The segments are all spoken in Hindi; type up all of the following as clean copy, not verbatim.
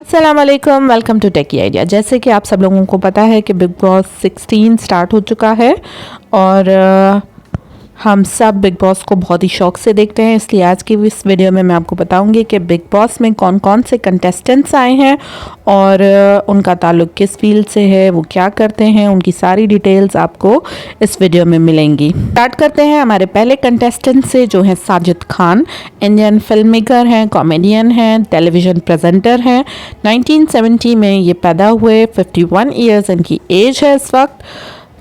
अस्सलामुअलैकुम, वेलकम टू टेकी आइडिया। जैसे कि आप सब लोगों को पता है कि बिग बॉस 16 स्टार्ट हो चुका है और हम सब बिग बॉस को बहुत ही शौक से देखते हैं, इसलिए आज की इस वीडियो में मैं आपको बताऊंगी कि बिग बॉस में कौन कौन से कंटेस्टेंट्स आए हैं और उनका ताल्लुक किस फील्ड से है, वो क्या करते हैं, उनकी सारी डिटेल्स आपको इस वीडियो में मिलेंगी। स्टार्ट करते हैं हमारे पहले कंटेस्टेंट से, जो है Sajid Khan. Indian film maker हैं, कॉमेडियन हैं, टेलीविज़न प्रेजेंटर हैं। 1970 में ये पैदा हुए, 51 ईयर्स इनकी एज है इस वक्त।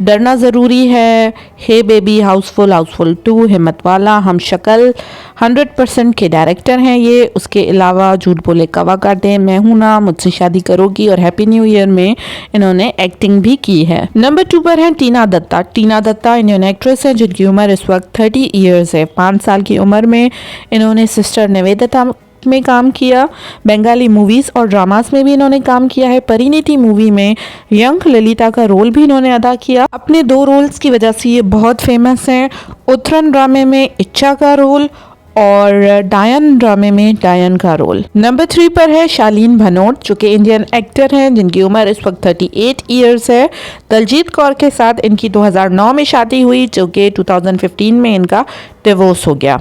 डरना ज़रूरी है, हे बेबी, हाउसफुल 2, हिम्मत वाला, हम शक्ल, 100% के डायरेक्टर हैं ये। उसके अलावा झूठ बोले कवा काटे, मैं हूं ना, मुझसे शादी करोगी और हैप्पी न्यू ईयर में इन्होंने एक्टिंग भी की है। नंबर 2 पर है टीना दत्ता। टीना दत्ता इंडियन एक्ट्रेस है जिनकी उम्र इस वक्त 30 ईयर्स है। 5 साल की उम्र में इन्होंने सिस्टर निवेदिता में काम किया। बंगाली मूवीज़ और ड्रामास में भी इन्होंने काम किया है। परिणीति मूवी में यंग ललिता का रोल भी इन्होंने अदा किया। अपने 2 रोल्स की वजह से ये बहुत फेमस हैं। उत्तरन ड्रामे में इच्छा का रोल और डायन ड्रामे में डायन का रोल। नंबर 3 पर है शालीन भनोट, जो कि इंडियन एक्टर हैं जिनकी उम्र इस वक्त 38 ईयर्स है। दलजीत कौर के साथ इनकी 2009 में शादी हुई, जो कि 2015 में इनका डिवोर्स हो गया।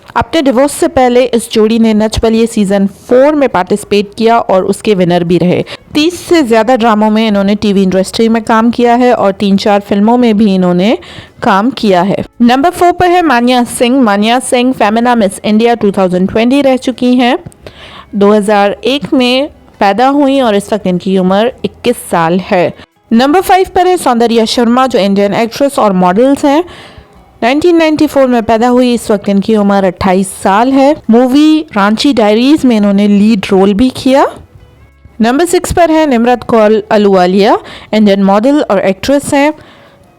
अपने डिवोर्स से पहले इस जोड़ी ने नच बलिए सीजन 4 में पार्टिसिपेट किया और उसके विनर भी रहे। 30 से ज़्यादा ड्रामों में इन्होंने टीवी इंडस्ट्री में काम किया है और 3-4 फिल्मों में भी इन्होंने काम किया है। नंबर 4 पर है मान्या सिंह। मान्या सिंह फेमिना मिस इंडिया 2020 रह चुकी हैं। 2001 में पैदा हुई और इस वक्त इनकी उम्र 21 साल है। नंबर 5 पर है सौंदर्या शर्मा, जो इंडियन एक्ट्रेस और मॉडल्स हैं। 1994 में पैदा हुई, इस वक्त इनकी उम्र 28 साल है। मूवी रांची डायरीज में इन्होंने लीड रोल भी किया। नंबर 6 पर है निम्रत कौर अहलूवालिया, इंडियन मॉडल और एक्ट्रेस हैं।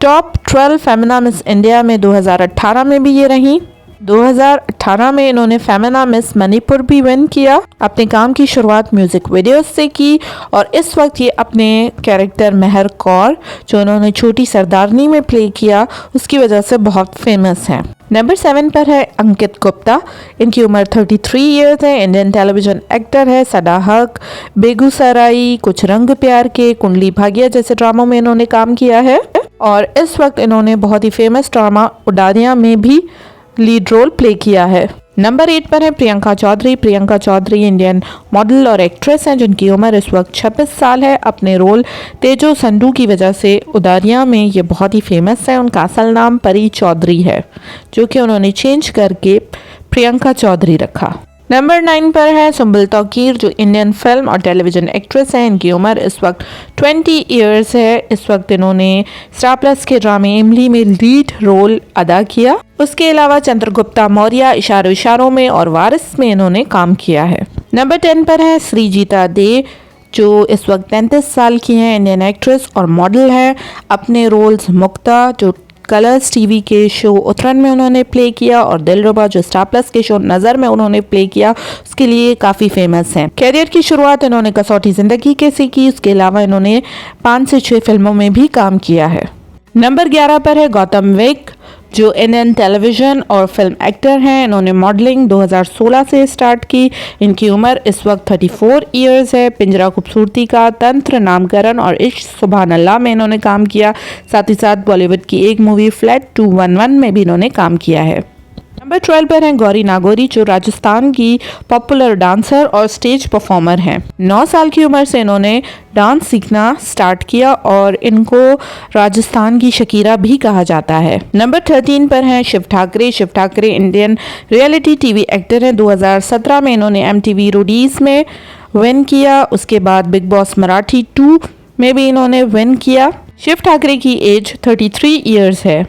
टॉप 12 फेमिना मिस इंडिया में 2018 में भी ये रहीं। 2018 में इन्होंने फेमिना मिस मणिपुर भी विन किया। अपने काम की शुरुआत म्यूजिक वीडियोस से की और इस वक्त ये अपने कैरेक्टर मेहर कौर, जो इन्होंने छोटी सरदारनी में प्ले किया, उसकी वजह से बहुत फेमस हैं। नंबर 7 पर है अंकित गुप्ता। इनकी उम्र 33 ईयर्स है। इंडियन टेलीविजन एक्टर है। सदा हक, बेगूसराई, कुछ रंग प्यार के, कुंडली भाग्य जैसे ड्रामों में इन्होंने काम किया है और इस वक्त इन्होंने बहुत ही फेमस ड्रामा उडारियां में भी लीड रोल प्ले किया है। नंबर 8 पर है प्रियंका चौधरी। प्रियंका चौधरी इंडियन मॉडल और एक्ट्रेस हैं जिनकी उम्र इस वक्त 26 साल है। अपने रोल तेजो संधू की वजह से उदारियां में ये बहुत ही फेमस है। उनका असल नाम परी चौधरी है, जो कि उन्होंने चेंज करके प्रियंका चौधरी रखा। नंबर 9 पर है सुंबुल तौकीर, जो इंडियन फिल्म और टेलीविज़न एक्ट्रेस हैं। इनकी उम्र इस वक्त 20 ईयर्स है। इस वक्त इन्होंने स्टार प्लस के ड्रामे इमली में लीड रोल अदा किया। उसके अलावा चंद्रगुप्ता मौर्य, इशारों इशारों में और वारिस में इन्होंने काम किया है। नंबर 10 पर है श्रीजीता दे, जो इस वक्त 33 साल की हैं। इंडियन एक्ट्रेस और मॉडल है। अपने रोल्स मुक्ता, जो कलर्स टीवी के शो उत्तरायण में उन्होंने प्ले किया, और दिलरुबा, जो स्टार प्लस के शो नज़र में उन्होंने प्ले किया, उसके लिए काफ़ी फेमस हैं। कैरियर की शुरुआत इन्होंने कसौटी ज़िंदगी के से की। उसके अलावा इन्होंने 5 से 6 फिल्मों में भी काम किया है। नंबर 11 पर है गौतम विक, जो इंडियन टेलीविज़न और फिल्म एक्टर हैं। इन्होंने मॉडलिंग 2016 से स्टार्ट की। इनकी उम्र इस वक्त 34 ईयर्स है। पिंजरा खूबसूरती का, तंत्र, नामकरण और इश्क सुभान अल्लाह में इन्होंने काम किया। साथ ही साथ बॉलीवुड की एक मूवी फ्लैट 211 में भी इन्होंने काम किया है। नंबर 12 पर हैं गौरी नागौरी, जो राजस्थान की पॉपुलर डांसर और स्टेज परफॉर्मर हैं। 9 साल की उम्र से इन्होंने डांस सीखना स्टार्ट किया और इनको राजस्थान की शकीरा भी कहा जाता है। नंबर 13 पर हैं Shiv Thakare. Shiv Thakare Indian reality TV actor हैं। 2017 में इन्होंने MTV रोडीज में विन किया। उसके बाद बिग बॉस मराठी 2 में भी इन्होंने विन किया। शिव ठाकरे की एज 33 ईयर्स है।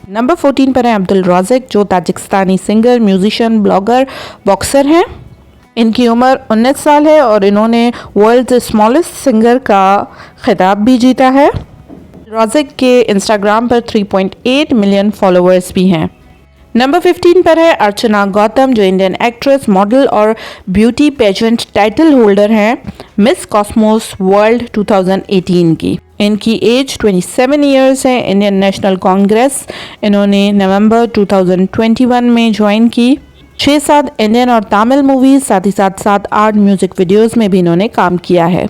नंबर 14 पर है अब्दुल राज़िक, जो ताजिकिस्तानी सिंगर, म्यूजिशियन, ब्लॉगर, बॉक्सर हैं। इनकी उम्र 19 साल है और इन्होंने वर्ल्ड स्मॉलेस्ट सिंगर का खिताब भी जीता है। राज़िक के इंस्टाग्राम पर 3.8 मिलियन फॉलोअर्स भी हैं। नंबर 15 पर है अर्चना गौतम, जो इंडियन एक्ट्रेस, मॉडल और ब्यूटी पेजेंट टाइटल होल्डर हैं, मिस कॉस्मोस वर्ल्ड 2018 की। इनकी एज 27 ईयर्स है। इंडियन नेशनल कांग्रेस इन्होंने नवंबर 2021 में ज्वाइन की। 6-7 इंडियन और तमिल मूवीज, साथ ही साथ 7-8 म्यूजिक वीडियोस में भी इन्होंने काम किया है।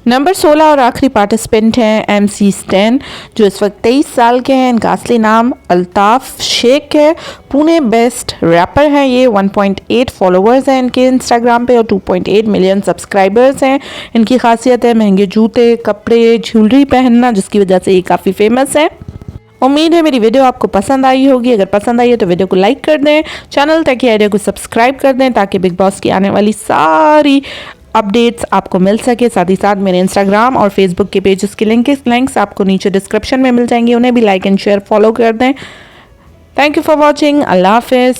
नंबर 16 और आखिरी पार्टिसिपेंट हैं MC स्टैन, जो इस वक्त 23 साल के हैं। इनका असली नाम अल्ताफ शेख है। पुणे बेस्ट रैपर हैं ये। 1.8 फॉलोअर्स हैं इनके इंस्टाग्राम पे और 2.8 मिलियन सब्सक्राइबर्स हैं। इनकी खासियत है महंगे जूते, कपड़े, ज्वेलरी पहनना, जिसकी वजह से ये काफ़ी फेमस है। उम्मीद है मेरी वीडियो आपको पसंद आई होगी। अगर पसंद आई है तो वीडियो को लाइक कर दें, चैनल टेकी आइडिया को सब्सक्राइब कर दें, ताकि बिग बॉस की आने वाली सारी अपडेट्स आपको मिल सके। साथ ही साथ मेरे इंस्टाग्राम और फेसबुक के पेजेस के लिंक्स आपको नीचे डिस्क्रिप्शन में मिल जाएंगे, उन्हें भी लाइक एंड शेयर फॉलो कर दें। Thank you for watching. अल्लाह हाफिज़।